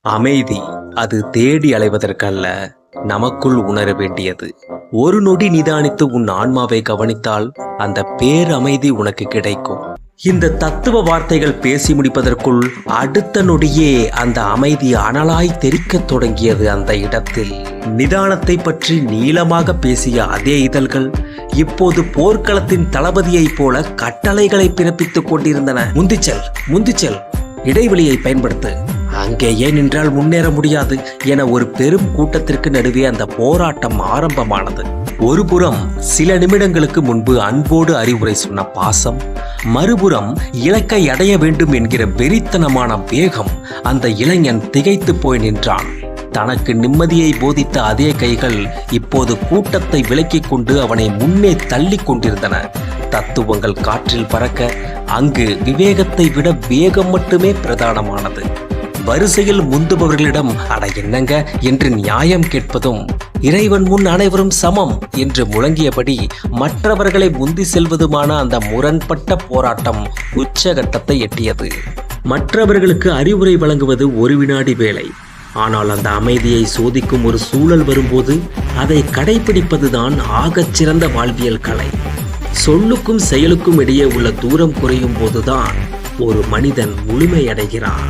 அமைதி அது தேடி அலைவதற்கல்ல, நமக்குள் உணர வேண்டியது. ஒரு நொடி நிதானித்து உன் ஆன்மாவை கவனித்தால் அந்த பேரமைதி உனக்கு கிடைக்கும். இந்த தத்துவ வார்த்தைகள் பேசி முடிப்பதற்குள் அடுத்த நொடியே அந்த அமைதி அனலாய் தெறிக்கத் தொடங்கியது. அந்த இடத்தில் நிதானத்தை பற்றி நீளமாக பேசிய அதே இதழ்கள் இப்போது போர்க்களத்தின் தளபதியைப் போல கட்டளைகளை பிறப்பித்துக் கொண்டிருந்தன. முந்திச்சல், இடைவெளியை பயன்படுத்து, அங்கே ஏன் நின்றால் முன்னேற முடியாது என ஒரு பெரும் கூட்டத்திற்கு நடுவே அந்த போராட்டம் ஆரம்பமானது. ஒருபுறம் சில நிமிடங்களுக்கு முன்பு அன்போடு அறிவுரை சொன்ன பாசம், மறுபுறம் இலக்கை அடைய வேண்டும் என்கிற வெறித்தனமான வேகம். அந்த இளைஞன் திகைத்து போய் நின்றான். தனக்கு நிம்மதியை போதித்த அதே கைகள் இப்போது கூட்டத்தை விலக்கிக் கொண்டு அவனை முன்னே தள்ளி கொண்டிருந்தன. தத்துவங்கள் காற்றில் பறக்க அங்கு விவேகத்தை விட வேகம் மட்டுமே பிரதானமானது. வரிசையில் முந்துபவர்களிடம் அட என்னங்க என்று நியாயம் கேட்பதும், இறைவன் முன் அனைவரும் சமம் என்று முழங்கியபடி மற்றவர்களை முந்தி செல்வதுமான அந்த முரண்பட்ட போராட்டம் உச்சகட்டத்தை எட்டியது. மற்றவர்களுக்கு அறிவுரை வழங்குவது ஒரு வினாடி வேலை. ஆனால் அந்த அமைதியை சோதிக்கும் ஒரு சூழல் வரும்போது அதை கடைபிடிப்பதுதான் ஆகச் சிறந்த வாழ்வியல் கலை. சொல்லுக்கும் செயலுக்கும் இடையே உள்ள தூரம் குறையும் போதுதான் ஒரு மனிதன் முழுமையடைகிறான்.